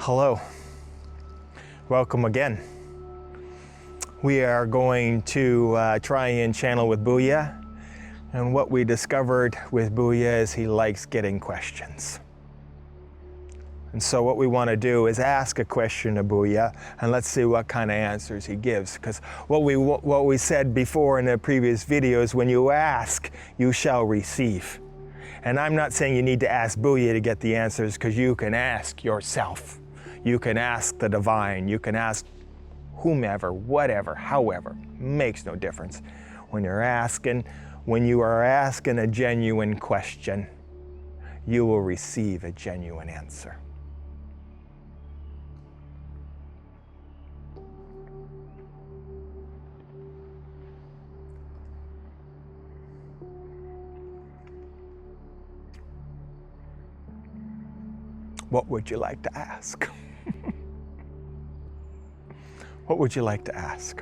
Hello, welcome again. We are going to try and channel with Booya, and what we discovered with Booya is he likes getting questions. And so what we want to do is ask a question to Booya, and let's see what kind of answers he gives. Because what we said before in the previous videos, when you ask, you shall receive. And I'm not saying you need to ask Booya to get the answers, because you can ask yourself. You can ask the divine, you can ask whomever, whatever, however, makes no difference. When you are asking a genuine question, you will receive a genuine answer. What would you like to ask? What would you like to ask?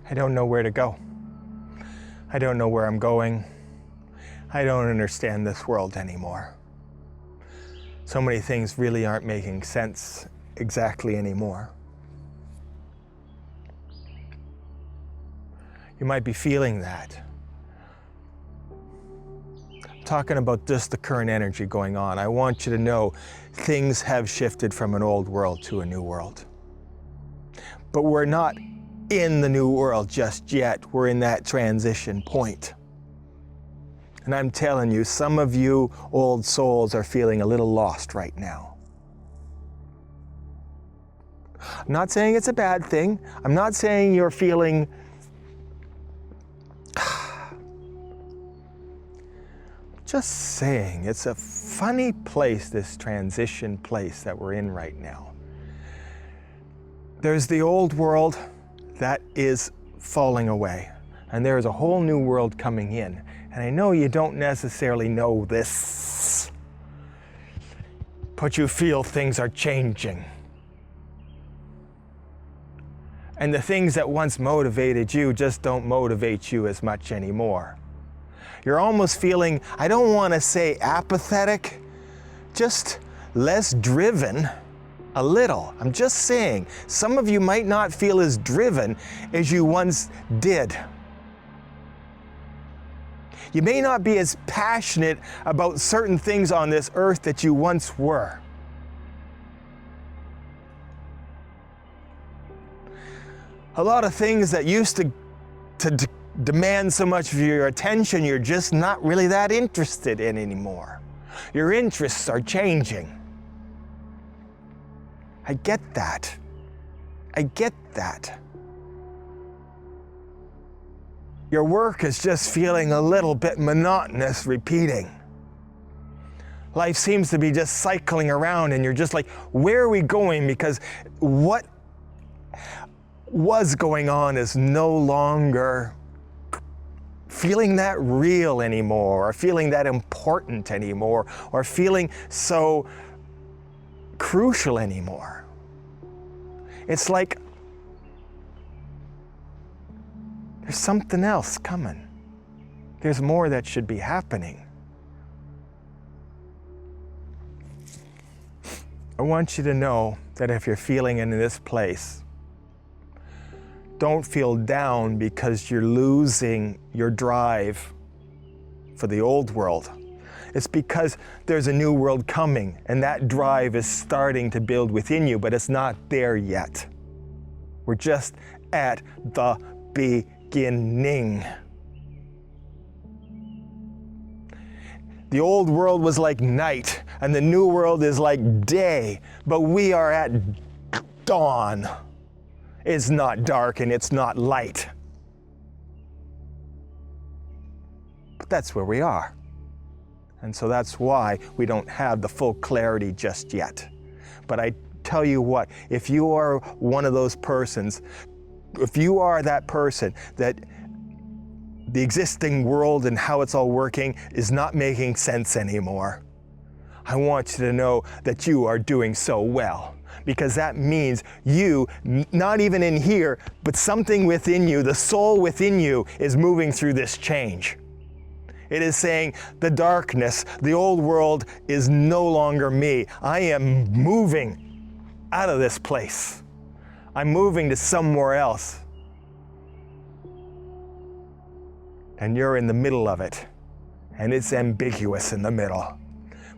I don't know where to go. I don't know where I'm going. I don't understand this world anymore. So many things really aren't making sense exactly anymore. You might be feeling that. I'm talking about just the current energy going on. I want you to know things have shifted from an old world to a new world. But we're not in the new world just yet. We're in that transition point. And I'm telling you, some of you old souls are feeling a little lost right now. I'm not saying it's a bad thing. I'm not saying you're feeling just saying it's a funny place, this transition place that we're in right now. There's the old world that is falling away, and there is a whole new world coming in. And I know you don't necessarily know this, but you feel things are changing. And the things that once motivated you just don't motivate you as much anymore. You're almost feeling, I don't want to say apathetic, just less driven. A little. I'm just saying, some of you might not feel as driven as you once did. You may not be as passionate about certain things on this earth that you once were. A lot of things that used to demand so much of your attention, you're just not really that interested in anymore. Your interests are changing. I get that. I get that. Your work is just feeling a little bit monotonous, repeating. Life seems to be just cycling around, and you're just like, where are we going? Because what was going on is no longer feeling that real anymore, or feeling that important anymore, or feeling so crucial anymore. It's like there's something else coming. There's more that should be happening. I want you to know that if you're feeling in this place, don't feel down because you're losing your drive for the old world. It's because there's a new world coming, and that drive is starting to build within you, but it's not there yet. We're just at the beginning. The old world was like night, and the new world is like day, but we are at dawn. It's not dark and it's not light. But that's where we are. And so that's why we don't have the full clarity just yet. But I tell you what, if you are one of those persons, if you are that person that the existing world and how it's all working is not making sense anymore, I want you to know that you are doing so well. Because that means you, not even in here, but something within you, the soul within you, is moving through this change. It is saying, the darkness, the old world is no longer me. I am moving out of this place. I'm moving to somewhere else. And you're in the middle of it. And it's ambiguous in the middle.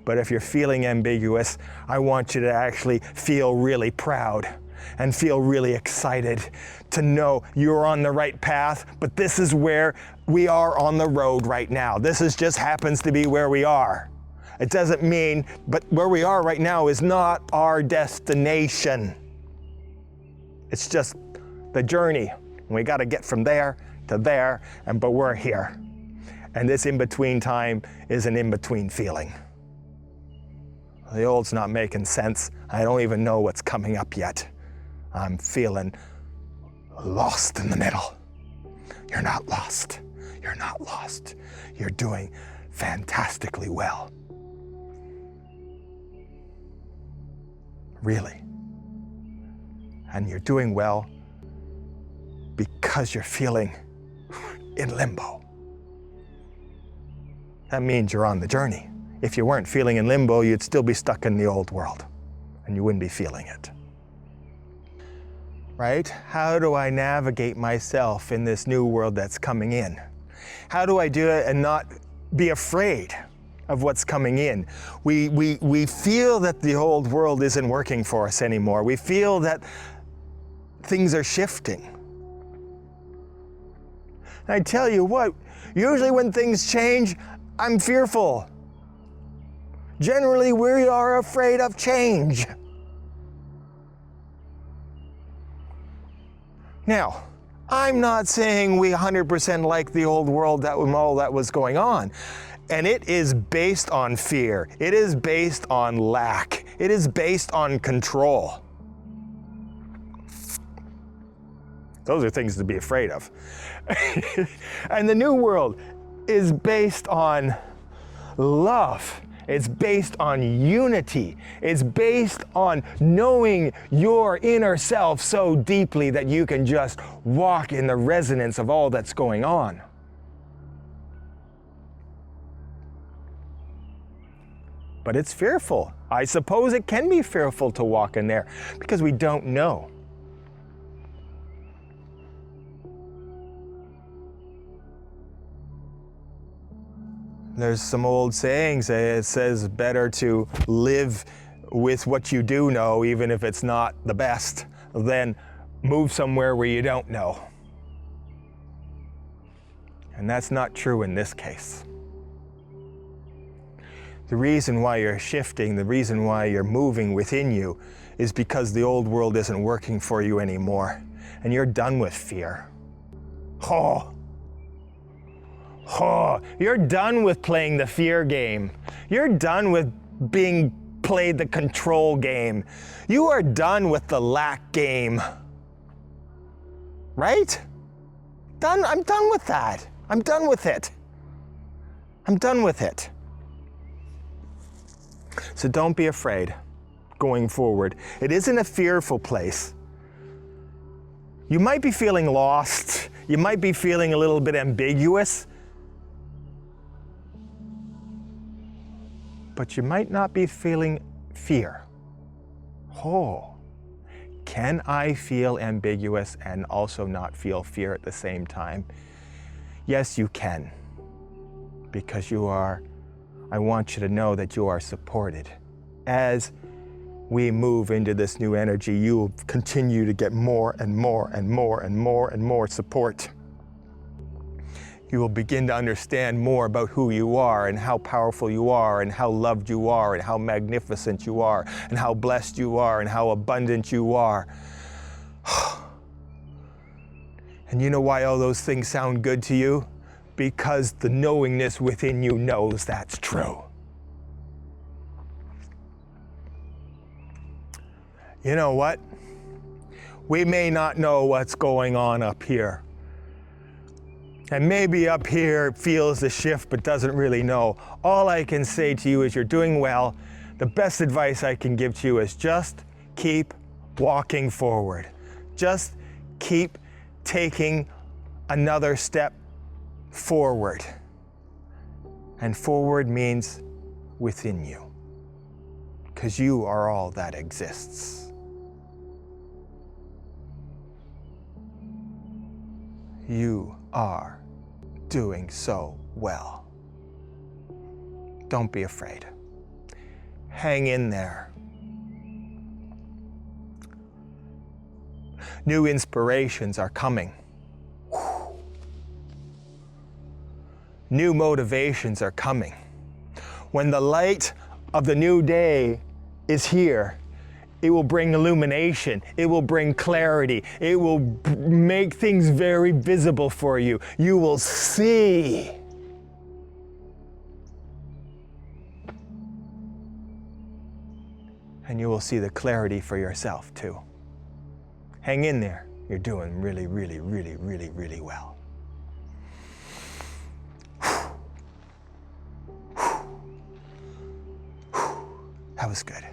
But if you're feeling ambiguous, I want you to actually feel really proud and feel really excited to know you're on the right path, but this is where we are on the road right now. This just happens to be where we are. It doesn't mean, but where we are right now is not our destination. It's just the journey. We got to get from there to there, but we're here. And this in-between time is an in-between feeling. The old's not making sense. I don't even know what's coming up yet. I'm feeling lost in the middle. You're not lost. You're not lost. You're doing fantastically well. Really. And you're doing well because you're feeling in limbo. That means you're on the journey. If you weren't feeling in limbo, you'd still be stuck in the old world and you wouldn't be feeling it. Right? How do I navigate myself in this new world that's coming in? How do I do it and not be afraid of what's coming in? We feel that the old world isn't working for us anymore. We feel that things are shifting. And I tell you what, usually when things change, I'm fearful. Generally, we are afraid of change. Now, I'm not saying we 100% like the old world, that was all that was going on. And it is based on fear. It is based on lack. It is based on control. Those are things to be afraid of. And the new world is based on love. It's based on unity. It's based on knowing your inner self so deeply that you can just walk in the resonance of all that's going on. But it's fearful. I suppose it can be fearful to walk in there because we don't know. There's some old sayings. It says better to live with what you do know, even if it's not the best, than move somewhere where you don't know. And that's not true in this case. The reason why you're shifting, the reason why you're moving within you is because the old world isn't working for you anymore. And you're done with fear. You're done with playing the fear game. You're done with being played the control game. You are done with the lack game. Right? Done. I'm done with that. I'm done with it. I'm done with it. So don't be afraid going forward. It isn't a fearful place. You might be feeling lost. You might be feeling a little bit ambiguous. But you might not be feeling fear. Can I feel ambiguous and also not feel fear at the same time? Yes, you can, because you are I want you to know that you are supported. As we move into this new energy, you will continue to get more and more and more and more and more support. You will begin to understand more about who you are and how powerful you are and how loved you are and how magnificent you are and how blessed you are and how abundant you are. And you know why all those things sound good to you? Because the knowingness within you knows that's true. You know what? We may not know what's going on up here. And maybe up here it feels the shift but doesn't really know. All I can say to you is you're doing well. The best advice I can give to you is just keep walking forward. Just keep taking another step forward. And forward means within you, because you are all that exists. You are doing so well. Don't be afraid. Hang in there. New inspirations are coming. New motivations are coming. When the light of the new day is here, it will bring illumination. It will bring clarity. It will make things very visible for you. You will see. And you will see the clarity for yourself too. Hang in there. You're doing really, really, really, really, really well. That was good.